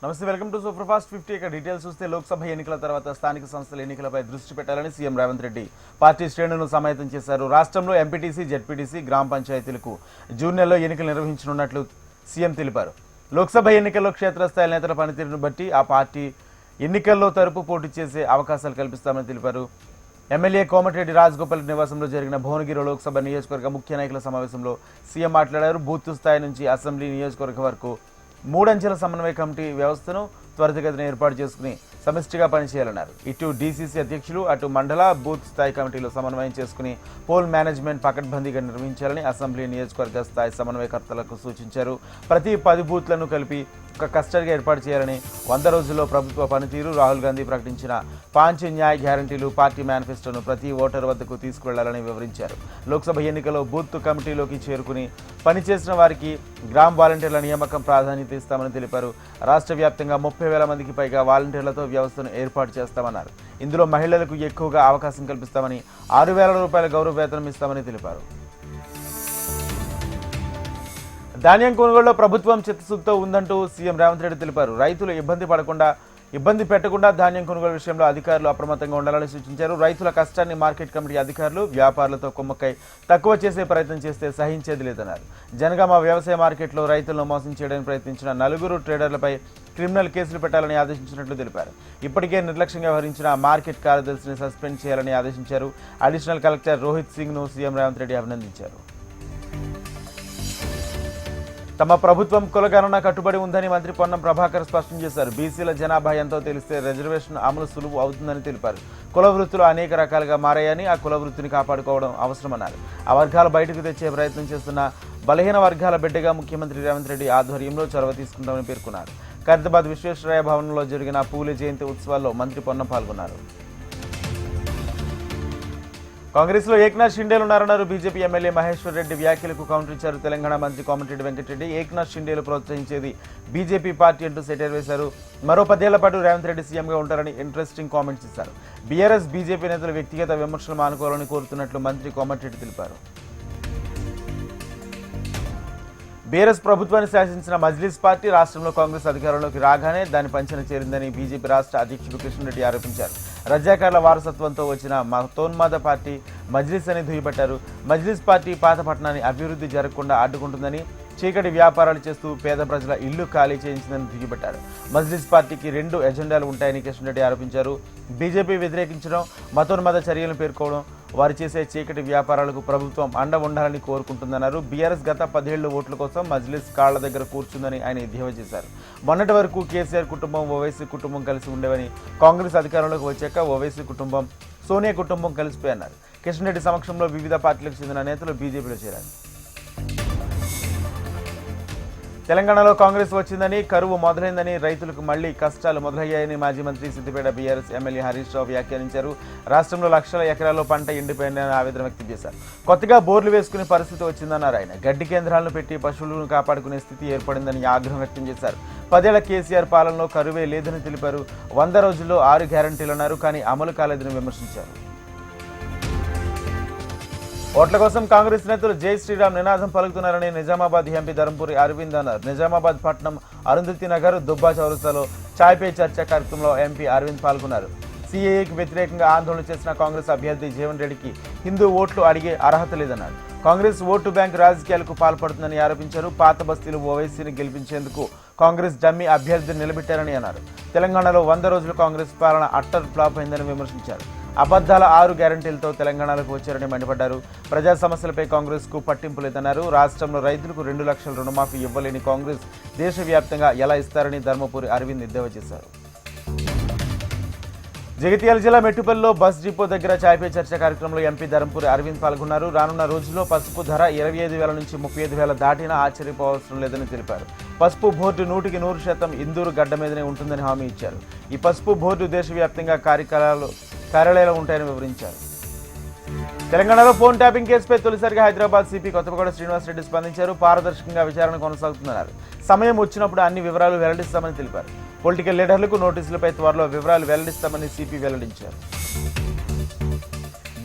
నమస్తే, welcome to super fast 50. ఇక details చూస్తే లోక్సభ ఎన్నికల తర్వాత స్థానిక సంస్థల ఎన్నికలపై దృష్టి పెట్టాలని సీఎం రేవంత్ రెడ్డి పార్టీ శ్రేణులను సమాయత్తం చేశారు. రాష్ట్రంలో ఎంపీటీసీ, జెడ్పీటీసీ, గ్రామ పంచాయతీలకు జూన్ నెలలో ఎన్నికలు నిర్వహించనున్నట్లు సీఎం తెలిపారు. లోక్సభ ఎన్నికల్లో క్షేత్రస్థాయి నేతల పనితీరును బట్టి ఆ పార్టీ ఎన్నికల్లో తరపు పోటీ చేసే అవకాశాలు కల్పిస్తామని తెలిపారు. ఎమ్మెల్యే కోమటిరెడ్డి రాజగోపాల్ నివాసంలో జరిగిన భువనగిరి లోక్సభ నియోజకవర్గ ముఖ్య నాయకుల సమావేశంలో సీఎం మాట్లాడారు. బూత్ స్థాయి నుంచి అసెంబ్లీ నియోజకవర్గ వరకు 3 అంచెల సమన్వయ కమిటీ వ్యవస్థను త్వరితగతిన ఏర్పాటు చేసుకుని సమిష్టిగా పనిచేయాలన్నారు. ఇటు డీసీసీ అధ్యక్షులు, అటు మండల, బూత్ స్థాయి కమిటీలో సమన్వయం చేసుకుని పోల్ మేనేజ్మెంట్ పకడ్బందీగా నిర్వహించాలని అసెంబ్లీ నియోజకవర్గ స్థాయి సమన్వయకర్తలకు సూచించారు. ప్రతి 10 బూత్లను కలిపి ఒక క్లస్టర్గా ఏర్పాటు చేయాలని, 100 రోజుల్లో ప్రభుత్వ పనితీరు, రాహుల్ గాంధీ ప్రకటించిన 5 న్యాయ్ గ్యారంటీలు, పార్టీ మేనిఫెస్టోను ప్రతి ఓటర్ వద్దకు తీసుకువెళ్లాలని వివరించారు. లోక్సభ ఎన్నికల్లో బూత్ కమిటీలోకి చేరుకుని పనిచేసిన వారికి గ్రామ వాలంటీర్ల నియామకం ప్రాధాన్యత ఇస్తామని తెలిపారు. రాష్ట్ర వ్యాప్తంగా 30,000 మందికి పైగా వాలంటీర్లతో వ్యవస్థను ఏర్పాటు చేస్తామన్నారు. ఇందులో మహిళలకు ఎక్కువగా అవకాశం కల్పిస్తామని, 6,000 రూపాయల గౌరవ వేతనం ఇస్తామని తెలిపారు. ధాన్యం కొనుగోలులో ప్రభుత్వం చిత్తశుద్ధితో ఉందంటూ సీఎం రేవంత్ రెడ్డి తెలిపారు. రైతులు ఇబ్బంది పెట్టకుండా ధాన్యం కొనుగోలు విషయంలో అధికారులు అప్రమత్తంగా ఉండాలని సూచించారు. రైతుల కష్టాన్ని మార్కెట్ కమిటీ అధికారులు, వ్యాపారులతో కుమ్మక్కై తక్కువ చేసే ప్రయత్నం చేస్తే సహించేది లేదన్నారు. జనగామ వ్యవసాయ మార్కెట్లో రైతులను మోసం చేయడానికి ప్రయత్నించిన 4 ట్రేడర్లపై క్రిమినల్ కేసులు పెట్టాలని ఆదేశించినట్లు తెలిపారు. ఇప్పటికే నిర్లక్ష్యంగా వ్యవహరించిన మార్కెట్ కార్యదర్శిని సస్పెండ్ చేయాలని ఆదేశించారు. అడిషనల్ కలెక్టర్ రోహిత్ సింగ్ను సీఎం రేవంత్ రెడ్డి అభినందించారు. తమ ప్రభుత్వం కులగణన కట్టుబడి ఉందని మంత్రి పొన్నం ప్రభాకర్ స్పష్టం చేశారు. బీసీల జనాభా ఎంతో తెలిస్తే రిజర్వేషన్ అమలు సులువు అవుతుందని తెలిపారు. కుల వృత్తులు అనేక రకాలుగా మారాయని, ఆ కుల వృత్తిని కాపాడుకోవడం అవసరమన్నారు. ఆ వర్గాలు బయటకు తెచ్చే ప్రయత్నం చేస్తున్న బలహీన వర్గాల బిడ్డగా ముఖ్యమంత్రి రేవంత్ రెడ్డి ఆధ్వర్యంలో చొరవ తీసుకుంటామని పేర్కొన్నారు. ఖైరతాబాద్ విశ్వేశ్వరయ్య భవనంలో జరిగిన పూలే జయంతి ఉత్సవాల్లో మంత్రి పొన్నం పాల్గొన్నారు. కాంగ్రెస్ లో ఏక్నాథ్ షిండేలు ఉన్నారన్నారు. బీజేపీ ఎమ్మెల్యే మహేశ్వర్ రెడ్డి వ్యాఖ్యలకు కౌంటర్ ఇచ్చారు. తెలంగాణ మంత్రి కోమటిరెడ్డి వెంకటరెడ్డి ఏక్నాథ్ షిండేలు ప్రోత్సహించేది బీజేపీ పార్టీ అంటూ సెటైర్ వేశారు. మరో 10 ఏళ్ల పాటు రేవంత్ రెడ్డి సీఎంగా ఉంటారని ఇంట్రెస్టింగ్ కామెంట్స్ ఇచ్చారు. బీఆర్ఎస్, బీజేపీ నేతలు వ్యక్తిగత విమర్శలు మానుకోవాలని కోరుతున్నట్లు మంత్రి కోమటిరెడ్డి తెలిపారు. బీఆర్ఎస్ ప్రభుత్వాన్ని శాసించిన మజ్లిస్ పార్టీ రాష్ట్రంలో కాంగ్రెస్ అధికారంలోకి రాగానే దాని పంచన చేరిందని బీజేపీ రాష్ట్ర అధ్యక్షుడు కిషన్ రెడ్డి ఆరోపించారు. రజాకార్ల వారసత్వంతో వచ్చిన మతోన్మాద పార్టీ మజ్లిస్ అని దుయ్యబట్టారు. మజ్లిస్ పార్టీ పాత పట్టణాన్ని అభివృద్ధి జరగకుండా అడ్డుకుంటుందని, చీకటి వ్యాపారాలు చేస్తూ పేద ప్రజల ఇల్లు ఖాళీ చేయించిందని దుయ్యబట్టారు. మజ్లిస్ పార్టీకి 2 ఎజెండాలు ఉంటాయని కిషన్ రెడ్డి ఆరోపించారు. బీజేపీ వ్యతిరేకించడం, మతోన్మాద చర్యలను పేర్కోవడం, వారు చేసే చీకటి వ్యాపారాలకు ప్రభుత్వం అండ ఉండాలని కోరుకుంటుందన్నారు. బీఆర్ఎస్ గత 10 ఏళ్ల ఓట్ల కోసం మజ్లిస్ కాళ్ల దగ్గర కూర్చుందని ఆయన ఎద్దేవా చేశారు. మొన్నటి వరకు కేసీఆర్ కుటుంబం, ఓవైసీ కుటుంబం కలిసి ఉండేవని, కాంగ్రెస్ అధికారంలోకి వచ్చాక ఓవైసీ కుటుంబం, సోనియా కుటుంబం కలిసిపోయన్నారు. కిషన్ రెడ్డి సమక్షంలో వివిధ పార్టీలకు చెందిన నేతలు బీజేపీలో చేరారు. తెలంగాణలో కాంగ్రెస్ వచ్చిందని, కరువు మొదలైందని, రైతులకు మళ్లీ కష్టాలు మొదలయ్యాయని మాజీ మంత్రి సిద్దిపేట బీఆర్ఎస్ ఎమ్మెల్యే హరీష్ రావు వ్యాఖ్యానించారు. రాష్ట్రంలో లక్షల ఎకరాల్లో పంట ఎండిపోయిందని ఆవేదన వ్యక్తం చేశారు. కొత్తగా బోర్లు వేసుకునే పరిస్థితి వచ్చిందన్నారు ఆయన. గడ్డి కేంద్రాలను పెట్టి పశువులను కాపాడుకునే స్థితి ఏర్పడిందని ఆగ్రహం వ్యక్తం చేశారు. 10 ఏళ్ల కేసీఆర్ పాలనలో కరువే లేదని తెలిపారు. 100 రోజుల్లో 6 గ్యారంటీలన్నారు, కానీ అమలు కాలేదని విమర్శించారు. ఓట్ల కోసం కాంగ్రెస్ నేతలు జై శ్రీరామ్ నినాదం పలుకుతున్నారని నిజామాబాద్ ఎంపీ ధర్మపురి అరవింద్ అన్నారు. నిజామాబాద్ పట్టణం అరుంధతి నగర్, దుబ్బా చౌరస్తాలో చాయ్ పే చర్చ కార్యక్రమంలో ఎంపీ అరవింద్ పాల్గొన్నారు. సీఏఏకి వ్యతిరేకంగా ఆందోళన చేసిన కాంగ్రెస్ అభ్యర్థి జీవన్ రెడ్డికి హిందూ ఓట్లు అడిగే అర్హత లేదన్నారు. కాంగ్రెస్ ఓటు బ్యాంక్ రాజకీయాలకు పాల్పడుతుందని ఆరోపించారు. పాత బస్తీలు ఓవైసీని గెలిపించేందుకు కాంగ్రెస్ డమ్మీ అభ్యర్థిని నిలబెట్టారని అన్నారు. తెలంగాణలో 100 రోజులు కాంగ్రెస్ పాలన అట్టర్ ఫ్లాప్ అయిందని విమర్శించారు. అబద్ధాల 6 గ్యారంటీలతో తెలంగాణలోకి వచ్చారని మండిపడ్డారు. ప్రజా సమస్యలపై కాంగ్రెస్ కు పట్టింపు లేదన్నారు. రాష్ట్రంలో రైతులకు 2 లక్షల రుణమాఫీ ఇవ్వలేని కాంగ్రెస్ దేశవ్యాప్తంగా ఎలా ఇస్తారని ధర్మపురి అరవింద్ ఎద్దేవా చేశారు. జగిత్యాల జిల్లా మెట్టుపల్లిలో బస్ డిపో దగ్గర చాయ్పే చర్చ కార్యక్రమంలో ఎంపీ ధర్మపురి అరవింద్ పాల్గొన్నారు. రానున్న రోజుల్లో పసుపు ధర 25,000 నుంచి 35,000 దాటినా ఆశ్చర్యపోవసరం లేదని తెలిపారు. పసుపు బోర్డు 100% ఇందూరు గడ్డ మీదనే ఉంటుందని హామీ ఇచ్చారు. ఈ పసుపు బోర్డు దేశవ్యాప్తంగా కార్యాలయాలు ఉంటాయని వివరించారు. తెలంగాణలో ఫోన్ ట్యాపింగ్ కేసుపై తొలిసారిగా హైదరాబాద్ సిపి కొత్తగూడ శ్రీనివాసరెడ్డి స్పందించారు. పారదర్శకంగా విచారణ కొనసాగుతుందన్నారు. సమయం వచ్చినప్పుడు అన్ని వివరాలు వెల్లడిస్తామని తెలిపారు. పొలిటికల్ లీడర్లకు నోటీసులపై త్వరలో వివరాలు వెల్లడిస్తామని సిపి వెల్లడించారు.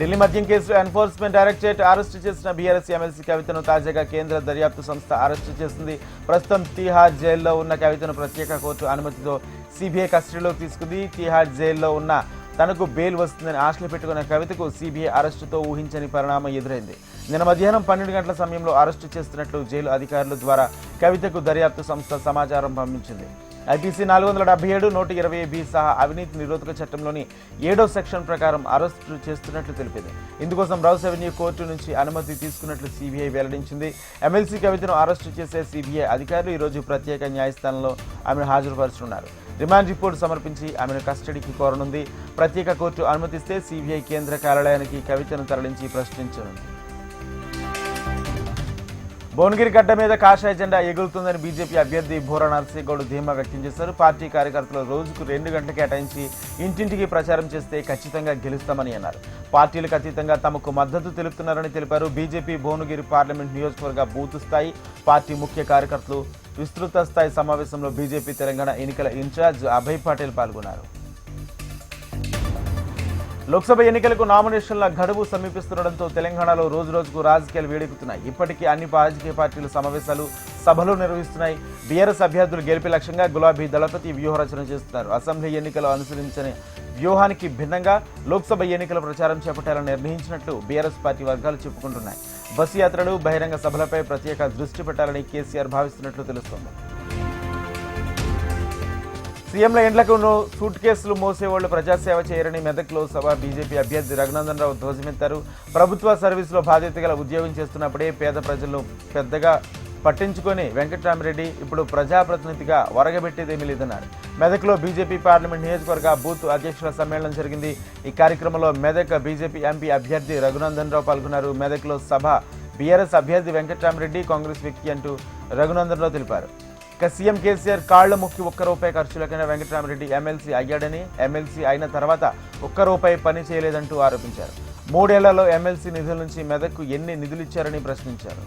ఢిల్లీ మద్యం కేసులో ఎన్ఫోర్స్మెంట్ డైరెక్టరేట్ అరెస్టు చేసిన బీఆర్ఎస్ ఎమ్మెల్సీ కవితను తాజాగా కేంద్ర దర్యాప్తు సంస్థ అరెస్టు చేసింది. ప్రస్తుతం తిహార్ జైల్లో ఉన్న కవితను ప్రత్యేక కోర్టు అనుమతితో సిబిఐ కస్టడీలోకి తీసుకుంది. తిహార్ జైల్లో ఉన్న తనకు బెయిల్ వస్తుందని ఆశలు పెట్టుకున్న కవితకు సిబిఐ అరెస్టుతో ఊహించని పరిణామం ఎదురైంది. నిన్న మధ్యాహ్నం 12 గంటల సమయంలో అరెస్టు చేస్తున్నట్లు జైలు అధికారుల ద్వారా కవితకు దర్యాప్తు సంస్థ సమాచారం పంపించింది. ఐపీసీ 477, 120B సహా అవినీతి నిరోధక చట్టంలోని 7వ సెక్షన్ ప్రకారం అరెస్టు చేస్తున్నట్లు తెలిపింది. ఇందుకోసం రౌస్ అవెన్యూ కోర్టు నుంచి అనుమతి తీసుకున్నట్లు సిబిఐ వెల్లడించింది. ఎమ్మెల్సీ కవితను అరెస్టు చేసే సిబిఐ అధికారులు ఈరోజు ప్రత్యేక న్యాయస్థానంలో ఆమెను హాజరుపరుచున్నారు. రిమాండ్ రిపోర్టు సమర్పించి ఆమెను కస్టడీకి కోరనుంది. ప్రత్యేక కోర్టు అనుమతిస్తే సిబిఐ కేంద్ర కార్యాలయానికి కవితను తరలించి ప్రశ్నించనుంది. భువనగిరి గడ్డ మీద కాషాయ జెండా ఎగురుతుందని బీజేపీ అభ్యర్థి బోరా నర్సింగౌడ్ ధీమా వ్యక్తం చేశారు. పార్టీ కార్యకర్తలు రోజుకు 2 గంటలు కేటాయించి ఇంటింటికి ప్రచారం చేస్తే ఖచ్చితంగా గెలుస్తామని అన్నారు. పార్టీలకు అతీతంగా తమకు మద్దతు తెలుపుతున్నారని తెలిపారు. బీజేపీ భువనగిరి పార్లమెంట్ నియోజకవర్గ బూత్ స్థాయి పార్టీ ముఖ్య కార్యకర్తలు విస్తృత స్థాయి సమావేశంలో బీజేపీ తెలంగాణ ఎన్నికల ఇన్ఛార్జ్ అభయ్ పటేల్ పాల్గొన్నారు. లోక్సభ ఎన్నికలకు నామినేషన్ల గడువు సమీపిస్తుండటంతో తెలంగాణలో రోజురోజుకు రాజకీయాలు వేడెక్కుతున్నాయి. ఇప్పటికీ అన్ని రాజకీయ పార్టీలు సమావేశాలు, సభలు నిర్వహిస్తున్నాయి. బీఆర్ఎస్ అభ్యర్థులు గెలిపే లక్ష్యంగా గులాబీ దళపతి వ్యూహరచన చేస్తున్నారు. అసెంబ్లీ ఎన్నికలు అనుసరించని వ్యూహానికి భిన్నంగా లోక్సభ ఎన్నికల ప్రచారం చేపట్టాలని నిర్ణయించినట్లు బీఆర్ఎస్ పార్టీ వర్గాలు చెప్పుకుంటున్నాయి. బస్సు యాత్రలు, బహిరంగ సభలపై ప్రత్యేక దృష్టి పెట్టాలని కేసీఆర్ భావిస్తున్నట్లు తెలుస్తోంది. సీఎంల ఇండ్లకు సూట్ కేసులు మోసేవాళ్లు ప్రజాసేవ చేయరని మెదక్ లోక్సభ బీజేపీ అభ్యర్థి రఘునందన్ రావు ధ్వజమెత్తారు. ప్రభుత్వ సర్వీసులో బాధ్యత గల ఉద్యోగం చేస్తున్నప్పుడే పేద ప్రజలను పెద్దగా పట్టించుకొని వెంకట్రామిరెడ్డి ఇప్పుడు ప్రజాప్రతినిధిగా వరగబెట్టేదేమీ లేదన్నారు. మెదక్లో బీజేపీ పార్లమెంట్ నియోజకవర్గ బూత్ అధ్యక్షుల సమ్మేళనం జరిగింది. ఈ కార్యక్రమంలో మెదక్ బీజేపీ ఎంపీ అభ్యర్థి రఘునందన్ రావు పాల్గొన్నారు. మెదక్లో సభ బీఆర్ఎస్ అభ్యర్థి వెంకట్రామిరెడ్డి కాంగ్రెస్ వ్యక్తి అంటూ రఘునందన్ రావు తెలిపారు. ఇక సీఎం కేసీఆర్ కాళ్ల ముక్కి ₹1 ఖర్చులకైనా వెంకట్రామిరెడ్డి ఎమ్మెల్సీ అయ్యాడని, ఎమ్మెల్సీ అయిన తర్వాత ₹1 పని చేయలేదంటూ ఆరోపించారు. 3 ఏళ్లలో ఎమ్మెల్సీ నిధుల నుంచి మెదక్కు ఎన్ని నిధులు ఇచ్చారని ప్రశ్నించారు.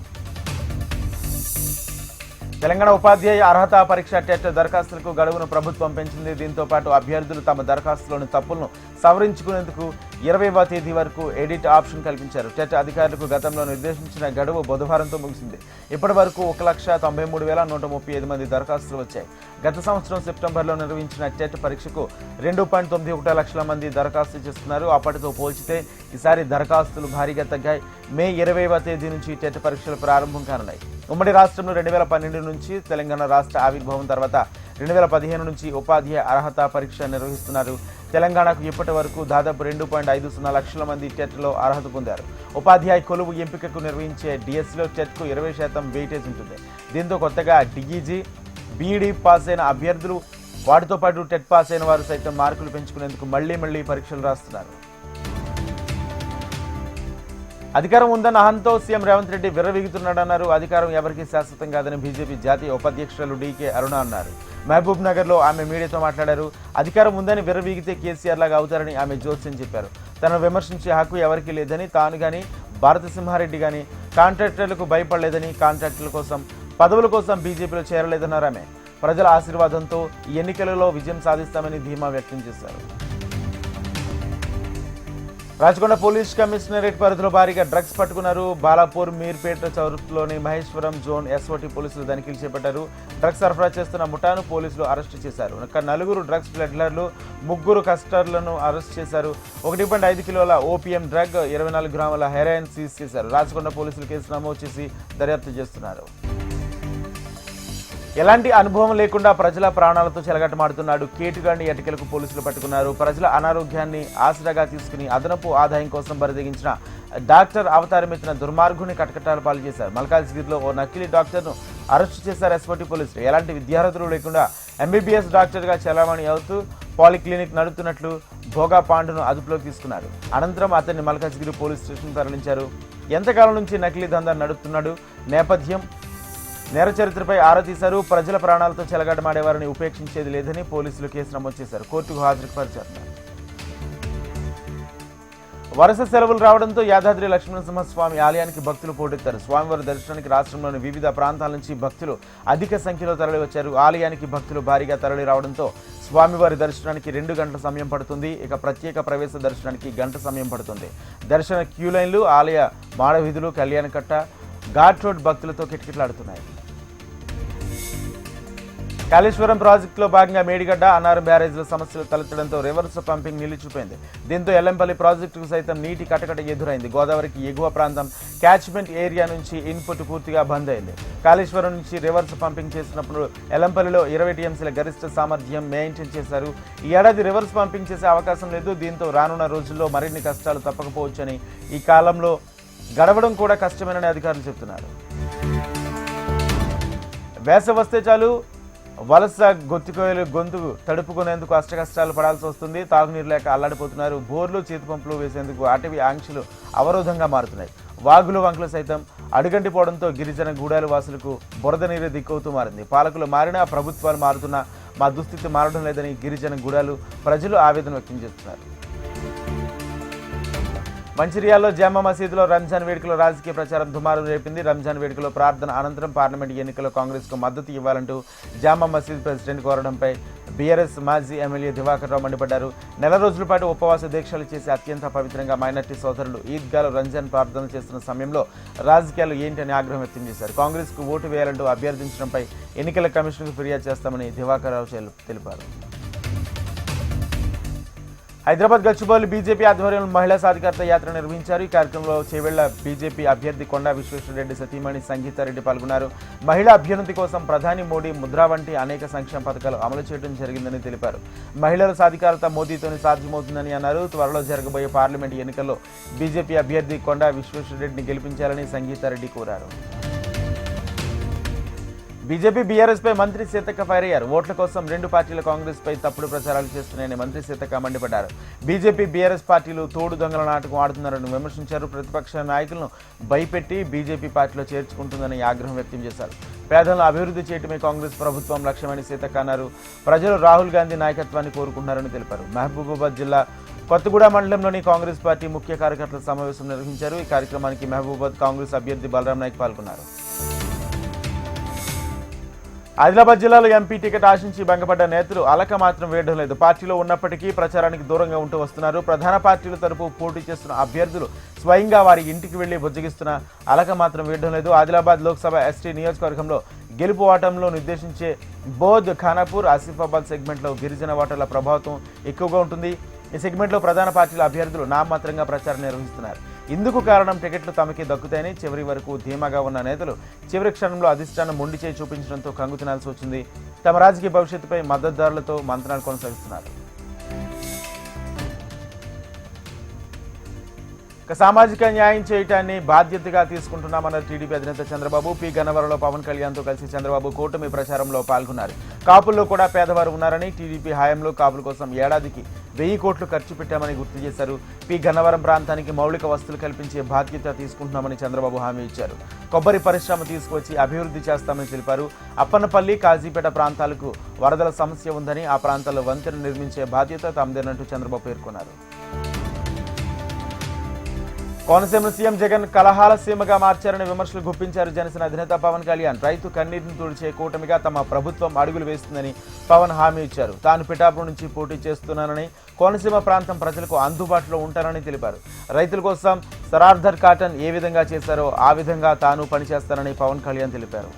తెలంగాణ ఉపాధ్యాయ అర్హత పరీక్ష టెట్ దరఖాస్తులకు గడువును ప్రభుత్వం పెంచింది. దీంతో పాటు అభ్యర్థులు తమ దరఖాస్తులోని తప్పులను సవరించుకునేందుకు 20వ తేదీ వరకు ఎడిట్ ఆప్షన్ కల్పించారు. టెట్ అధికారులకు గతంలో నిర్దేశించిన గడువు బుధవారంతో ముగిసింది. ఇప్పటి వరకు 1,93,135 మంది దరఖాస్తులు వచ్చాయి. గత సంవత్సరం సెప్టెంబర్లో నిర్వహించిన టెట్ పరీక్షకు 2.91 లక్షల మంది దరఖాస్తు చేస్తున్నారు. అప్పటితో పోల్చితే ఈసారి దరఖాస్తులు భారీగా తగ్గాయి. మే 20వ తేదీ నుంచి టెట్ పరీక్షలు ప్రారంభం కానున్నాయి. ఉమ్మడి రాష్ట్రంలో 2012 నుంచి తెలంగాణ రాష్ట్ర ఆవిర్భావం తర్వాత 2015 నుంచి ఉపాధ్యాయ అర్హత పరీక్ష నిర్వహిస్తున్నారు. తెలంగాణకు ఇప్పటి వరకు దాదాపు 2.50 లక్షల మంది టెట్లో అర్హత పొందారు. ఉపాధ్యాయ కొలువు ఎంపికకు నిర్వహించే డిఎస్సిలో టెట్కు 20% వెయిటేజ్ ఉంటుంది. దీంతో కొత్తగా డిఈజీ, బీఈడీ పాస్ అయిన అభ్యర్థులు, వాటితో పాటు టెట్ పాస్ అయిన వారు సైతం మార్కులు పెంచుకునేందుకు మళ్లీ పరీక్షలు రాస్తున్నారు. అధికారం ఉందన్న అహంతో సీఎం రేవంత్ రెడ్డి విర్రవీగుతున్నాడన్నారు. అధికారం ఎవరికీ శాశ్వతం కాదని బీజేపీ జాతీయ ఉపాధ్యక్షులు డీకే అరుణ అన్నారు. మహబూబ్ నగర్లో ఆమె మీడియాతో మాట్లాడారు. అధికారం ఉందని విర్రవీగితే కేసీఆర్ లాగా అవుతారని ఆమె జోస్యం చెప్పారు. తనను విమర్శించే హక్కు ఎవరికీ లేదని, తాను కానీ భారత సింహారెడ్డి కానీ కాంట్రాక్టర్లకు భయపడలేదని, కాంట్రాక్టర్ల కోసం పదవుల కోసం బీజేపీలో చేరలేదన్నారు. ఆమె ప్రజల ఆశీర్వాదంతో ఈ ఎన్నికలలో విజయం సాధిస్తామని ధీమా వ్యక్తం చేశారు. రాచకొండ పోలీస్ కమిషనరేట్ పరిధిలో భారీగా డ్రగ్స్ పట్టుకున్నారు. బాలాపూర్, మీర్పేట చౌరస్లోని మహేశ్వరం జోన్ ఎస్ఓటీ పోలీసులు తనిఖీలు చేపట్టారు. డ్రగ్స్ సరఫరా చేస్తున్న ముఠాను పోలీసులు అరెస్టు చేశారు. 4 డ్రగ్స్ పెడ్లర్లు, 3 కస్టర్లను అరెస్ట్ చేశారు. 1.5 కిలోల ఓపీఎం డ్రగ్, 24 గ్రాముల హెరాయిన్ సీజ్ చేశారు. రాచకొండ పోలీసులు కేసు నమోదు చేసి దర్యాప్తు చేస్తున్నారు. ఎలాంటి అనుభవం లేకుండా ప్రజల ప్రాణాలతో చెలగట్టమాడుతున్నాడు కేటుగాడిని ఎటకెలకు పోలీసులు పట్టుకున్నారు. ప్రజల అనారోగ్యాన్ని ఆసరాగా తీసుకుని అదనపు ఆదాయం కోసం బరిదెగించిన డాక్టర్ అవతారమెత్తిన దుర్మార్గుని కటకటాలు పాలు చేశారు. మల్కాజ్గిరిలో ఓ నకిలీ డాక్టర్ను అరెస్టు చేశారు ఎస్ఓటీ పోలీసులు. ఎలాంటి విద్యార్హతలు లేకుండా ఎంబీబీఎస్ డాక్టర్గా చలామణి అవుతూ పాలిక్లినిక్ నడుపుతున్నట్లు భోగా పాండును అదుపులోకి తీసుకున్నారు. అనంతరం అతన్ని మల్కాజ్గిరి పోలీస్ స్టేషన్ తరలించారు. ఎంతకాలం నుంచి నకిలీ దందా నడుపుతున్నాడు, నేపథ్యం, నేర చరిత్రపై ఆరా తీశారు. ప్రజల ప్రాణాలతో చెలగాటమాడేవారిని ఉపేక్షించేది లేదని పోలీసులు కేసు నమోదు చేశారు. కోర్టుకు హాజరుపరిచారు. వరుస సెలవులు రావడంతో యాదాద్రి లక్ష్మీనరసింహస్వామి ఆలయానికి భక్తులు పోటెత్తారు. స్వామివారి దర్శనానికి రాష్ట్రంలోని వివిధ ప్రాంతాల నుంచి భక్తులు అధిక సంఖ్యలో తరలివచ్చారు. ఆలయానికి భక్తులు భారీగా తరలి రావడంతో స్వామివారి దర్శనానికి 2 గంటల సమయం పడుతుంది. ఇక ప్రత్యేక ప్రవేశ దర్శనానికి గంట సమయం పడుతుంది. దర్శన క్యూ లైన్లు, ఆలయ మాడవీధులు, కళ్యాణకట్ట, ఘాట్ రోడ్ భక్తులతో కిటకిటలాడుతున్నాయి. కాళేశ్వరం ప్రాజెక్టులో భాగంగా మేడిగడ్డ, అన్నారం బ్యారేజ్ల సమస్యలు తలెత్తడంతో రివర్స్ పంపింగ్ నిలిచిపోయింది. దీంతో ఎల్లంపల్లి ప్రాజెక్టుకు సైతం నీటి కటకట ఎదురైంది. గోదావరికి ఎగువ ప్రాంతం క్యాచ్మెంట్ ఏరియా నుంచి ఇన్పుట్ పూర్తిగా బంద్ అయింది. కాళేశ్వరం నుంచి రివర్స్ పంపింగ్ చేసినప్పుడు ఎల్లంపల్లిలో 20 టీఎంసీల గరిష్ట సామర్థ్యం మెయింటైన్ చేశారు. ఈ ఏడాది రివర్స్ పంపింగ్ చేసే అవకాశం లేదు. దీంతో రానున్న రోజుల్లో మరిన్ని కష్టాలు తప్పకపోవచ్చని, ఈ కాలంలో గడవడం కూడా కష్టమేనని అధికారులు చెబుతున్నారు. వేసవి వస్తే చాలు వలస గొత్తికోయలు గొంతు తడుపుకునేందుకు అష్టకష్టాలు పడాల్సి వస్తుంది. తాగునీరు లేక అల్లాడిపోతున్నారు. బోర్లు, చేతి పంపులు వేసేందుకు అటవీ ఆంక్షలు అవరోధంగా మారుతున్నాయి. వాగులు, వంకలు సైతం అడుగంటిపోవడంతో గిరిజన గూడాల వాసులకు బురద నీరు దిక్కవుతూ మారింది. పాలకులు మారినా, ప్రభుత్వాలు మారుతున్నా మా దుస్థితి మారడం లేదని గిరిజన గూడాలు ప్రజలు ఆవేదన వ్యక్తం చేస్తున్నారు. మంచిర్యాలలో జామా మసీదులో రంజాన్ వేడుకలో రాజకీయ ప్రచారం దుమారం రేపింది. రంజాన్ వేడుకలో ప్రార్థన అనంతరం పార్లమెంట్ ఎన్నికల్లో కాంగ్రెస్కు మద్దతు ఇవ్వాలంటూ జామా మసీద్ ప్రెసిడెంట్ కోరడంపై బీఆర్ఎస్ మాజీ ఎమ్మెల్యే దివాకర్ రావు మండిపడ్డారు. నెల రోజుల పాటు ఉపవాస దీక్షలు చేసి అత్యంత పవిత్రంగా మైనార్టీ సోదరులు ఈద్గాలో రంజాన్ ప్రార్థన చేస్తున్న సమయంలో రాజకీయాలు ఏంటని ఆగ్రహం వ్యక్తం చేశారు. కాంగ్రెస్కు ఓటు వేయాలంటూ అభ్యర్థించడంపై ఎన్నికల కమిషన్కు ఫిర్యాదు చేస్తామని దివాకర్ రావు తెలిపారు. హైదరాబాద్ గచ్చిబౌలి బీజేపీ ఆధ్వర్యంలో మహిళా సాధికారత యాత్ర నిర్వహించారు. ఈ కార్యక్రమంలో చేవెళ్ల బీజేపీ అభ్యర్థి కొండా విశ్వేశ్వరరెడ్డి సతీమణి సంగీతారెడ్డి పాల్గొన్నారు. మహిళా అభ్యున్నతి కోసం ప్రధాని మోడీ ముద్ర వంటి అనేక సంక్షేమ పథకాలు అమలు చేయడం జరిగిందని తెలిపారు. మహిళల సాధికారత మోదీతోనే సాధ్యమవుతుందని అన్నారు. త్వరలో జరగబోయే పార్లమెంట్ ఎన్నికల్లో బీజేపీ అభ్యర్థి కొండా విశ్వేశ్వరరెడ్డిని గెలిపించాలని సంగీతారెడ్డి కోరారు. బీజేపీ బీఆర్ఎస్ పై మంత్రి సీతక్క ఫైర్ అయ్యారు. ఓట్ల కోసం 2 పార్టీలు కాంగ్రెస్ పై తప్పుడు ప్రచారాలు చేస్తున్నాయని మంత్రి సీతక్క మండిపడ్డారు. బీజేపీ బీఆర్ఎస్ పార్టీలు తోడు దొంగల నాటకం ఆడుతున్నారని విమర్శించారు. ప్రతిపక్ష నాయకులను భయపెట్టి బీజేపీ పార్టీలో చేర్చుకుంటుందని ఆగ్రహం వ్యక్తం చేశారు. పేదలను అభివృద్ధి చేయడమే కాంగ్రెస్ ప్రభుత్వం లక్ష్యమని సీతక్క అన్నారు. ప్రజలు రాహుల్ గాంధీ నాయకత్వాన్ని కోరుకుంటున్నారని తెలిపారు. మహబూబాబాద్ జిల్లా కొత్తగూడ మండలంలోని కాంగ్రెస్ పార్టీ ముఖ్య కార్యకర్తల సమావేశం నిర్వహించారు. ఈ కార్యక్రమానికి మహబూబాబాద్ కాంగ్రెస్ అభ్యర్థి బలరాం నాయక్ పాల్గొన్నారు. ఆదిలాబాద్ జిల్లాలో ఎంపీ టికెట్ ఆశించి భంగపడ్డ నేతలు అలక మాత్రం వేయడం లేదు. పార్టీలో ఉన్నప్పటికీ ప్రచారానికి దూరంగా ఉంటూ వస్తున్నారు. ప్రధాన పార్టీల తరపు పోటీ చేస్తున్న అభ్యర్థులు స్వయంగా వారి ఇంటికి వెళ్లి బుజ్జగిస్తున్న అలక మాత్రం వేయడం లేదు. ఆదిలాబాద్ లోక్సభ ఎస్టీ నియోజకవర్గంలో గెలుపు ఓటంలో నిర్దేశించే బోధ్, ఖానాపూర్, ఆసిఫాబాద్ సెగ్మెంట్లో గిరిజన ఓటర్ల ప్రభావం ఎక్కువగా ఉంటుంది. ఈ సెగ్మెంట్లో ప్రధాన పార్టీల అభ్యర్థులు నామమాత్రంగా ప్రచారం నిర్వహిస్తున్నారు. ఇందుకు కారణం టికెట్లు తమకి దక్కుతాయని చివరి వరకు ధీమాగా ఉన్న నేతలు చివరి క్షణంలో అధిష్టానం మొండి చేయి చూపించడంతో కంగు తినాల్సి వచ్చింది. తమ రాజకీయ భవిష్యత్తుపై మద్దతుదారులతో మంత్రాలు కొనసాగిస్తున్నారు. సామాజిక న్యాయం చేయటాన్ని బాధ్యతగా తీసుకుంటున్నామన్నారు టీడీపీ అధినేత చంద్రబాబు. పి గన్నవరంలో పవన్ కళ్యాణ్తో కలిసి చంద్రబాబు కూటమి ప్రచారంలో పాల్గొన్నారు. కాపుల్లో కూడా పేదవారు ఉన్నారని, టీడీపీ హయాంలో కాపుల కోసం ఏడాదికి 1000 కోట్లు ఖర్చు పెట్టామని గుర్తు చేశారు. పి గన్నవరం ప్రాంతానికి మౌలిక వసతులు కల్పించే బాధ్యత తీసుకుంటున్నామని చంద్రబాబు హామీ ఇచ్చారు. కొబ్బరి పరిశ్రమ తీసుకువచ్చి అభివృద్ధి చేస్తామని తెలిపారు. అప్పన్నపల్లి, కాజీపేట ప్రాంతాలకు వరదల సమస్య ఉందని, ఆ ప్రాంతాల్లో వంతెన నిర్మించే బాధ్యత తమదేనంటూ చంద్రబాబు పేర్కొన్నారు. కోనసీమ సీఎం జగన్ కలహాల సీమగా మార్చారని విమర్శలు గుప్పించారు జనసేన అధినేత పవన్ కళ్యాణ్. రైతు కన్నీటిని తుడిచే కూటమిగా తమ ప్రభుత్వం అడుగులు వేస్తుందని పవన్ హామీ ఇచ్చారు. తాను పిఠాపురం నుంచి పోటీ చేస్తున్నానని, కోనసీమ ప్రాంతం ప్రజలకు అందుబాటులో ఉంటానని తెలిపారు. రైతుల కోసం సరార్థర్ కాటన్ ఏ విధంగా చేశారో ఆ విధంగా తాను పనిచేస్తానని పవన్ కళ్యాణ్ తెలిపారు.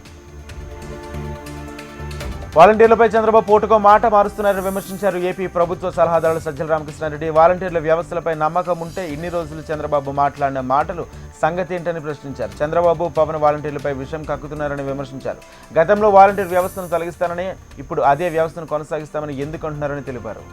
వాలంటీర్లపై చంద్రబాబు పూటకో మాట మారుస్తున్నారని విమర్శించారు ఏపీ ప్రభుత్వ సలహాదారులు సజ్జల రామకృష్ణారెడ్డి. వాలంటీర్ల వ్యవస్థలపై నమ్మకం ఉంటే ఇన్ని రోజులు చంద్రబాబు మాట్లాడిన మాటలు సంగతి ఏంటని ప్రశ్నించారు. చంద్రబాబు పవన్ వాలంటీర్లపై విషం కక్కుతున్నారని విమర్శించారు. గతంలో వాలంటీర్ వ్యవస్థను తొలగిస్తానని, ఇప్పుడు అదే వ్యవస్థను కొనసాగిస్తామని ఎందుకు అంటున్నారని తెలిపారు.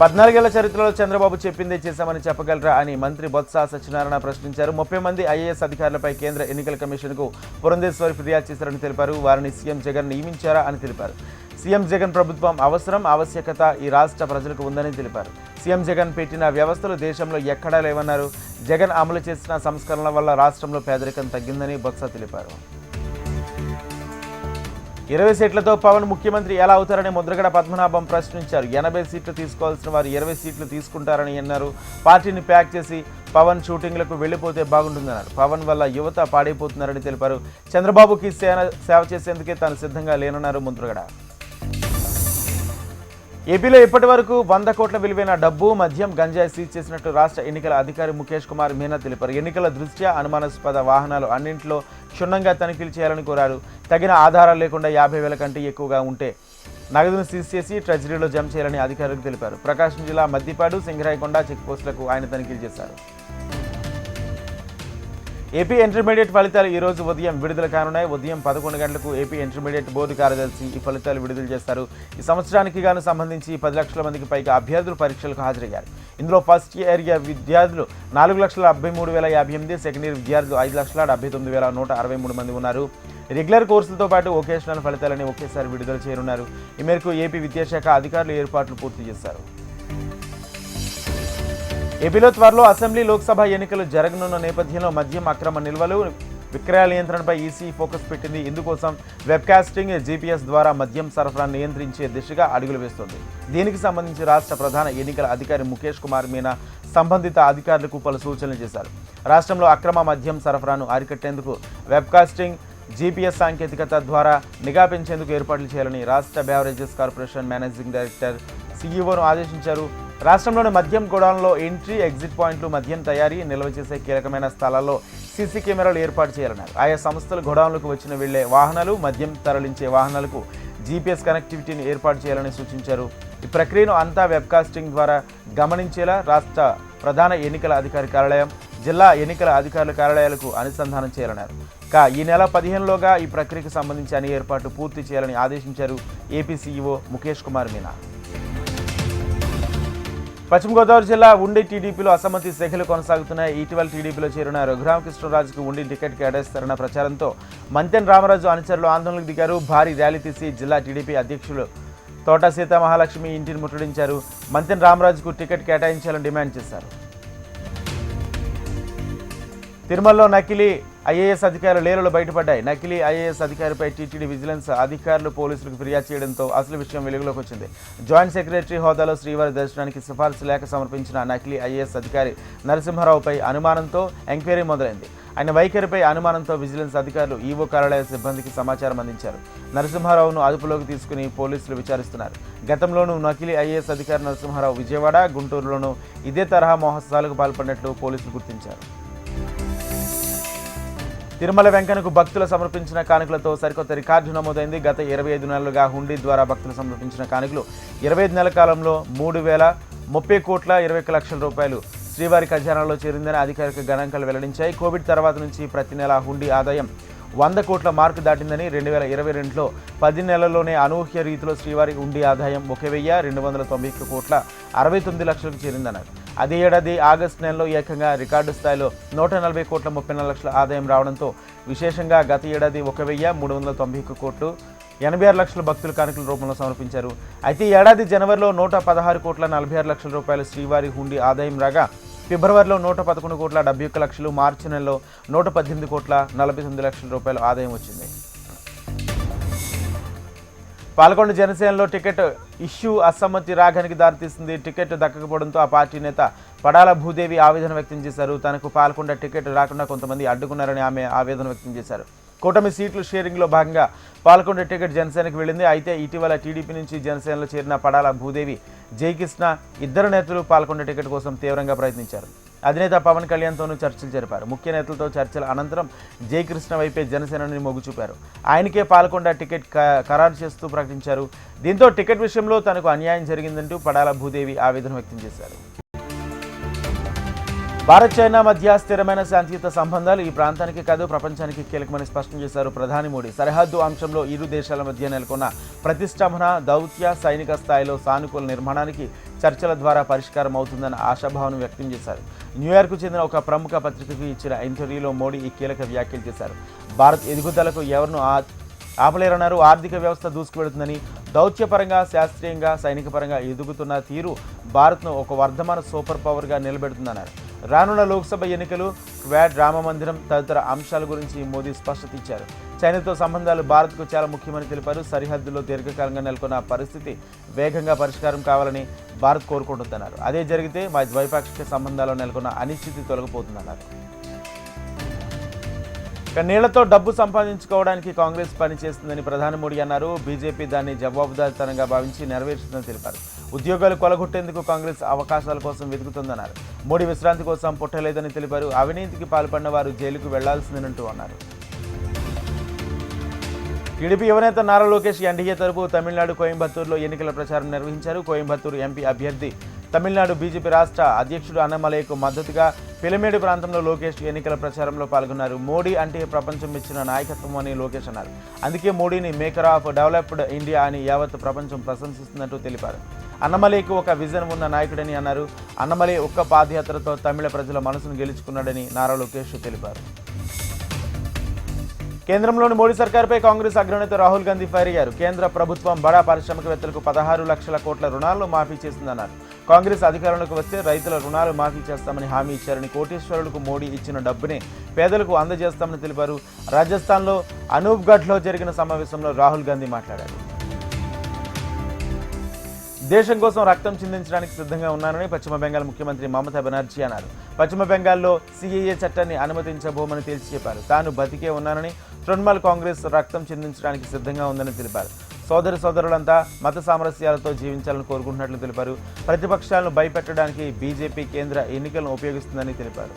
14 ఏళ్ల చరిత్రలో చంద్రబాబు చెప్పిందే చేశామని చెప్పగలరా అని మంత్రి బొత్స సత్యనారాయణ ప్రశ్నించారు. 30 మంది ఐఏఎస్ అధికారులపై కేంద్ర ఎన్నికల కమిషన్కు పురంధేశ్వరి ఫిర్యాదు చేశారని తెలిపారు. వారిని సీఎం జగన్ నియమించారా అని తెలిపారు. సీఎం జగన్ ప్రభుత్వం అవసరం, ఆవశ్యకత ఈ రాష్ట్ర ప్రజలకు ఉందని తెలిపారు. సీఎం జగన్ పెట్టిన వ్యవస్థలు దేశంలో ఎక్కడా లేవన్నారు. జగన్ అమలు చేసిన సంస్కరణల వల్ల రాష్ట్రంలో పేదరికం తగ్గిందని బొత్స తెలిపారు. 20 సీట్లతో పవన్ ముఖ్యమంత్రి ఎలా అవుతారని ముద్రగడ పద్మనాభం ప్రశ్నించారు. 80 సీట్లు తీసుకోవాల్సిన వారు 20 సీట్లు తీసుకుంటారని అన్నారు. పార్టీని ప్యాక్ చేసి పవన్ షూటింగ్లకు వెళ్లిపోతే బాగుంటుందన్నారు. పవన్ వల్ల యువత పాడైపోతున్నారని తెలిపారు. చంద్రబాబుకి సేవ చేసేందుకే తాను సిద్ధంగా లేనన్నారు ముద్రగడ. ఏపీలో ఇప్పటి వరకు 100 కోట్ల విలువైన డబ్బు, మద్యం, గంజాయి సీజ్ చేసినట్టు రాష్ట్ర ఎన్నికల అధికారి ముఖేష్ కుమార్ మీనా తెలిపారు. ఎన్నికల దృష్ట్యా అనుమానాస్పద వాహనాలు అన్నింటిలో క్షుణ్ణంగా తనిఖీలు చేయాలని కోరారు. తగిన ఆధారాలు లేకుండా 50,000 కంటే ఎక్కువగా ఉంటే నగదును సీజ్ చేసి ట్రెజరీలో జమ చేయాలని అధికారులకు తెలిపారు. ప్రకాశం జిల్లా మద్దిపాడు, సింగరాయకొండ చెక్పోస్టులకు ఆయన తనిఖీలు చేశారు. ఏపీ ఇంటర్మీడియట్ ఫలితాలు ఈ రోజు ఉదయం విడుదల కానున్నాయి. ఉదయం 11 గంటలకు ఏపీ ఇంటర్మీడియట్ బోర్డు కార్యదర్శి ఈ ఫలితాలు విడుదల చేస్తారు. ఈ సంవత్సరానికి గాను సంబంధించి 10 లక్షల మందికి పైగా అభ్యర్థులు పరీక్షలకు హాజరయ్యారు. ఇందులో ఫస్ట్ ఇయర్ విద్యార్థులు 4,73,058, సెకండ్ ఇయర్ విద్యార్థులు 5,79,163 మంది ఉన్నారు. రెగ్యులర్ కోర్సులతో పాటు వొకేషనల్ ఫలితాలని ఒకేసారి విడుదల చేయనున్నారు. ఈ మేరకు ఏపీ విద్యాశాఖ అధికారులు ఏర్పాట్లు పూర్తి చేశారు. ఏపీలో త్వరలో అసెంబ్లీ, లోక్సభ ఎన్నికలు జరగనున్న నేపథ్యంలో మద్యం అక్రమ నిల్వలు, విక్రయాల నియంత్రణపై ఈసీ ఫోకస్ పెట్టింది. ఇందుకోసం వెబ్కాస్టింగ్, జీపీఎస్ ద్వారా మద్యం సరఫరాను నియంత్రించే దిశగా అడుగులు వేస్తోంది. దీనికి సంబంధించి రాష్ట్ర ప్రధాన ఎన్నికల అధికారి ముఖేష్ కుమార్ మీనా సంబంధిత అధికారులకు పలు సూచనలు చేశారు. రాష్ట్రంలో అక్రమ మద్యం సరఫరాను అరికట్టేందుకు వెబ్కాస్టింగ్, జీపీఎస్ సాంకేతికత ద్వారా నిఘా పెంచేందుకు ఏర్పాట్లు చేయాలని రాష్ట్ర బెవరేజెస్ కార్పొరేషన్ మేనేజింగ్ డైరెక్టర్ సీఈఓను ఆదేశించారు. రాష్ట్రంలోని మద్యం గోడౌన్లో ఎంట్రీ, ఎగ్జిట్ పాయింట్లు, మద్యం తయారీ, నిల్వ చేసే కీలకమైన స్థలాల్లో సీసీ కెమెరాలు ఏర్పాటు చేయాలన్నారు. ఆయా సంస్థలు గోడౌన్లకు వచ్చిన వెళ్లే వాహనాలు, మద్యం తరలించే వాహనాలకు జీపీఎస్ కనెక్టివిటీని ఏర్పాటు చేయాలని సూచించారు. ఈ ప్రక్రియను అంతా వెబ్కాస్టింగ్ ద్వారా గమనించేలా రాష్ట్ర ప్రధాన ఎన్నికల అధికారి కార్యాలయం, జిల్లా ఎన్నికల అధికారుల కార్యాలయాలకు అనుసంధానం చేయాలన్నారు. ఈ నెల 15లోగా ఈ ప్రక్రియకు సంబంధించి అన్ని ఏర్పాట్లు పూర్తి చేయాలని ఆదేశించారు ఏపీ సీఈఓ ముఖేష్ కుమార్ మీనా. పశ్చిమ గోదావరి జిల్లా ఉండి టీడీపీలో అసమ్మతి శాఖలు కొనసాగుతున్నాయి. ఇటీవల టీడీపీలో చేరిన రఘురామకృష్ణరాజుకు ఉండి టికెట్ కేటాయిస్తారన్న ప్రచారంతో మంతెన రామరాజు అనుచరులు ఆందోళనకు దిగారు. భారీ ర్యాలీ తీసి జిల్లా టీడీపీ అధ్యక్షులు తోట సీతామహాలక్ష్మి ఇంటిని ముట్టడించారు. మంతెన రామరాజుకు టికెట్ కేటాయించాలని డిమాండ్ చేశారు. తిరుమలలో నకిలీ ఐఏఎస్ అధికారుల లీలలు బయటపడ్డాయి. నకిలీ ఐఏఎస్ అధికారిపై టీటీడీ విజిలెన్స్ అధికారులు పోలీసులకు ఫిర్యాదు చేయడంతో అసలు విషయం వెలుగులోకి వచ్చింది. జాయింట్ సెక్రటరీ హోదాలో శ్రీవారి దర్శనానికి సిఫార్సు లేఖ సమర్పించిన నకిలీ ఐఏఎస్ అధికారి నరసింహారావుపై అనుమానంతో ఎంక్వైరీ మొదలైంది. ఆయన వైఖరిపై అనుమానంతో విజిలెన్స్ అధికారులు ఈవో కార్యాలయ సిబ్బందికి సమాచారం అందించారు. నరసింహారావును అదుపులోకి తీసుకుని పోలీసులు విచారిస్తున్నారు. గతంలోనూ నకిలీ ఐఏఎస్ అధికారి నరసింహారావు విజయవాడ, గుంటూరులోనూ ఇదే తరహా మోసాలకు పాల్పడినట్లు పోలీసులు గుర్తించారు. తిరుమల వెంకన్నకు భక్తులు సమర్పించిన కానుకలతో సరికొత్త రికార్డు నమోదైంది. గత 25 నెలలుగా హుండీ ద్వారా భక్తులు సమర్పించిన కానుకలు 25 నెలల కాలంలో 3,030,21 లక్షల రూపాయలు శ్రీవారి ఖజానాలో చేరిందని అధికారిక గణాంకాలు వెల్లడించాయి. కోవిడ్ తర్వాత నుంచి ప్రతి నెల హుండీ ఆదాయం 100 కోట్ల మార్కు దాటిందని 2022లో 10 నెలల్లోనే అనూహ్య రీతిలో శ్రీవారి హుండీ ఆదాయం 1,291,69 లక్షలకు చేరిందన్నారు. అదే ఏడాది ఆగస్టు నెలలో ఏకంగా రికార్డు స్థాయిలో 140 కోట్ల 34 లక్షల ఆదాయం రావడంతో విశేషంగా గత ఏడాది 1,391 కోట్లు 86 లక్షల భక్తులు కానుకల రూపంలో సమర్పించారు. అయితే ఈ ఏడాది జనవరిలో 116 కోట్ల 46 లక్షల రూపాయలు శ్రీవారి హుండీ ఆదాయం రాగా, ఫిబ్రవరిలో 111 కోట్ల 71 లక్షలు, మార్చి నెలలో 118 కోట్ల 49 లక్షల రూపాయలు ఆదాయం వచ్చింది. పాల్గొండ జనసేనలో టికెట్ ఇష్యూ అసమ్మతి రాగానికి దారితీస్తుంది. టికెట్ దక్కకపోవడంతో ఆ పార్టీ నేత పడాల భూదేవి ఆవేదన వ్యక్తం చేశారు. తనకు పాల్గొండ టికెట్ రాకుండా కొంతమంది అడ్డుకున్నారని ఆమె ఆవేదన వ్యక్తం చేశారు. కూటమి సీట్లు షేరింగ్లో భాగంగా పాల్గొండ టికెట్ జనసేనకు వెళ్ళింది. అయితే ఇటీవల టీడీపీ నుంచి జనసేనలో చేరిన పడాల భూదేవి, జయకృష్ణ ఇద్దరు నేతలు పాల్గొండ టికెట్ కోసం తీవ్రంగా ప్రయత్నించారు. అధినేత పవన్ కళ్యాణ్తోనూ చర్చలు జరిపారు. ముఖ్య నేతలతో చర్చల అనంతరం జయకృష్ణ వైపే జనసేనని మొగ్గు చూపారు. ఆయనకే పాల్గొండ టికెట్ ఖరారు చేస్తూ ప్రకటించారు. దీంతో టికెట్ విషయంలో తనకు అన్యాయం జరిగిందంటూ పడాల భూదేవి ఆవేదన వ్యక్తం చేశారు. భారత్ చైనా మధ్య స్థిరమైన శాంతియుత సంబంధాలు ఈ ప్రాంతానికి కాదు ప్రపంచానికి కీలకమని స్పష్టం చేశారు ప్రధాని మోడీ. సరిహద్దు అంశంలో ఇరు దేశాల మధ్య నెలకొన్న ప్రతిష్టంభన, దౌత్య, సైనిక స్థాయిలో సానుకూల నిర్మాణానికి చర్చల ద్వారా పరిష్కారం అవుతుందన్న ఆశాభావం వ్యక్తం చేశారు. న్యూయార్క్ చెందిన ఒక ప్రముఖ పత్రికకు ఇచ్చిన ఇంటర్వ్యూలో మోడీ ఈ కీలక వ్యాఖ్యలు చేశారు. భారత్ ఎదుగుదలకు ఎవరినూ ఆపలేరన్నారు. ఆర్థిక వ్యవస్థ దూసుకువెడుతుందని, దౌత్యపరంగా, శాస్త్రీయంగా, సైనిక పరంగా ఎదుగుతున్న తీరు భారత్ను ఒక వర్ధమాన సూపర్ పవర్గా నిలబెడుతుందన్నారు. రానున్న లోక్సభ ఎన్నికలు, క్వాడ్, రామమందిరం తదితర అంశాల గురించి మోదీ స్పష్టత ఇచ్చారు. చైనాతో సంబంధాలు భారత్కు చాలా ముఖ్యమని తెలిపారు. సరిహద్దుల్లో దీర్ఘకాలంగా నెలకొన్న పరిస్థితి వేగంగా పరిష్కారం కావాలని భారత్ కోరుకుంటుందన్నారు. అదే జరిగితే మా ద్వైపాక్షిక సంబంధాల్లో నెలకొన్న అనిశ్చితి తొలగిపోతుందన్నారు. నీళ్లతో డబ్బు సంపాదించుకోవడానికి కాంగ్రెస్ పనిచేస్తుందని ప్రధాని మోడీ అన్నారు. బీజేపీ దాన్ని జవాబుదారీతనంగా భావించి నెరవేరుస్తుందని తెలిపారు. ఉద్యోగాలు కొలగొట్టేందుకు కాంగ్రెస్ అవకాశాల కోసం వెతుకుతుందన్నారు. మోడీ విశ్రాంతి కోసం పుట్టలేదని తెలిపారు. అవినీతికి పాల్పడిన వారు జైలుకు వెళ్లాల్సిందేనంటూ అన్నారు. టీడీపీ యువనేత నారా లోకేష్ ఎన్డీఏ తరపు తమిళనాడు కోయంబత్తూరులో ఎన్నికల ప్రచారం నిర్వహించారు. కోయంబత్తూరు ఎంపీ అభ్యర్థి తమిళనాడు బీజేపీ రాష్ట్ర అధ్యక్షుడు అన్నమలైకు మద్దతుగా పిలమేడు ప్రాంతంలో లోకేష్ ఎన్నికల ప్రచారంలో పాల్గొన్నారు. మోడీ అంటే ప్రపంచం ఇచ్చిన నాయకత్వం అని లోకేష్ అన్నారు. అందుకే మోడీని మేకర్ ఆఫ్ డెవలప్డ్ ఇండియా అని యావత్ ప్రపంచం ప్రశంసిస్తున్నట్టు తెలిపారు. అన్నమలైకు ఒక విజన్ ఉన్న నాయకుడని అన్నారు. అన్నమలై ఒక్క పాదయాత్రతో తమిళ ప్రజల మనసును గెలుచుకున్నాడని నారా లోకేష్ తెలిపారు. కేంద్రంలోని మోడీ సర్కార్పై కాంగ్రెస్ అగ్రనేత రాహుల్ గాంధీ ఫైర్ అయ్యారు. కేంద్ర ప్రభుత్వం బడా పారిశ్రామికవేత్తలకు 16 లక్షల కోట్ల రుణాలను మాఫీ చేసిందన్నారు. కాంగ్రెస్ అధికారంలోకి వస్తే రైతుల రుణాలు మాఫీ చేస్తామని హామీ ఇచ్చారని, కోటీశ్వరులకు మోడీ ఇచ్చిన డబ్బునే పేదలకు అందజేస్తామని తెలిపారు. రాజస్థాన్లో అనూప్గఢ్లో జరిగిన సమావేశంలో రాహుల్ గాంధీ మాట్లాడారు. దేశం కోసం రక్తం చిందించడానికి సిద్ధంగా ఉన్నానని పశ్చిమ బెంగాల్ ముఖ్యమంత్రి మమతా బెనర్జీ అన్నారు. పశ్చిమ బెంగాల్లో సిఏఏ చట్టాన్ని అనుమతించబోమని తేల్చి చెప్పారు. తాను బతికే ఉన్నానని, తృణమూల్ కాంగ్రెస్ రక్తం చిందించడానికి సిద్ధంగా ఉందని తెలిపారు. సోదరులంతా మత సామరస్యాలతో జీవించాలని కోరుకుంటున్నట్లు తెలిపారు. ప్రతిపక్షాలను భయపెట్టడానికి బీజేపీ కేంద్ర ఎన్నికలను ఉపయోగిస్తుందని తెలిపారు.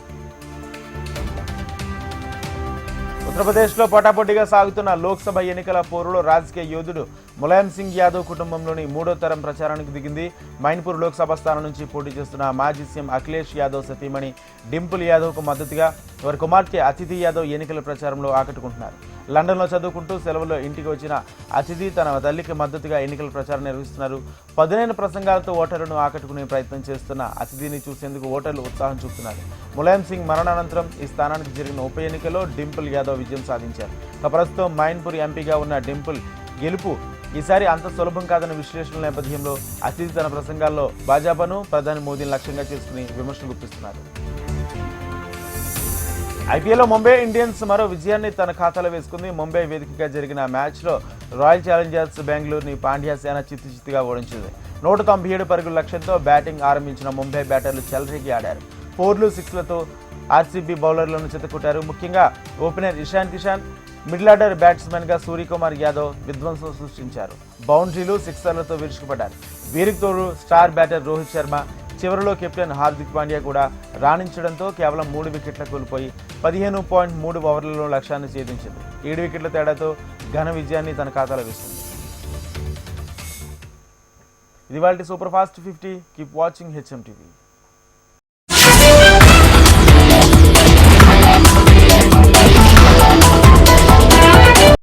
ఉత్తరప్రదేశ్లో పోటాపోటీగా సాగుతున్న లోక్సభ ఎన్నికల పోరులో రాజకీయ యోధుడు ములాయం సింగ్ యాదవ్ కుటుంబంలోని 3వ తరం ప్రచారానికి దిగింది. మైన్పూర్ లోక్సభ స్థానం నుంచి పోటీ చేస్తున్న మాజీ సీఎం అఖిలేష్ యాదవ్ సతీమణి డింపుల్ యాదవ్కు మద్దతుగా వారి కుమార్తె అతిథి యాదవ్ ఎన్నికల ప్రచారంలో ఆకట్టుకుంటున్నారు. లండన్లో చదువుకుంటూ సెలవులో ఇంటికి వచ్చిన అతిథి తన తల్లికి మద్దతుగా ఎన్నికల ప్రచారం నిర్వహిస్తున్నారు. పదునైన ప్రసంగాలతో ఓటర్లను ఆకట్టుకునే ప్రయత్నం చేస్తున్న అతిథిని చూసేందుకు ఓటర్లు ఉత్సాహం చూపుతున్నారు. ములాయం సింగ్ మరణానంతరం ఈ స్థానానికి జరిగిన ఉప ఎన్నికలో డింపుల్ యాదవ్ విజయం సాధించారు. ప్రస్తుతం మైన్పూర్ ఎంపీగా ఉన్న డింపుల్ గెలుపు ఈసారి అంత సులభం కాదన్న విశ్లేషణల నేపథ్యంలో అతిథి తన ప్రసంగాల్లో భాజపాను, ప్రధాని మోదీని లక్ష్యంగా చేసుకుని విమర్శలు గుప్పిస్తున్నారు. ఐపీఎల్లో ముంబై ఇండియన్స్ మరో విజయాన్ని తన ఖాతాలో వేసుకుంది. ముంబై వేదికగా జరిగిన మ్యాచ్లో రాయల్ ఛాలెంజర్స్ బెంగళూరుని పాండ్యా సేన చిత్తుచిత్తుగా ఓడించింది. 197 పరుగుల లక్ష్యంతో బ్యాటింగ్ ఆరంభించిన ముంబై బ్యాటర్లు చెలరేగి ఆడారు. 4లు, 6లతో ఆర్సీబీ బౌలర్లను చిత్తకొట్టారు. ముఖ్యంగా opener Ishan Kishan, middle order బ్యాట్స్మెన్గా సూర్యకుమార్ యాదవ్ విధ్వంసం సృష్టించారు. బౌండరీలు, సిక్సర్లతో విరుచుకుపడ్డారు. వీరికి తోడు స్టార్ బ్యాటర్ రోహిత్ శర్మ, చివరిలో కెప్టెన్ హార్దిక్ పాండ్యా కూడా రాణించడంతో కేవలం 3 వికెట్ల కోల్పోయి 15.3 ఓవర్లలో లక్ష్యాన్ని ఛేదించింది. 7 వికెట్ల తేడాతో ఘన విజయాన్ని తన ఖాతాలో వేసింది. ఇది వాళ్ళ super fast 50. Keep watching HM TV.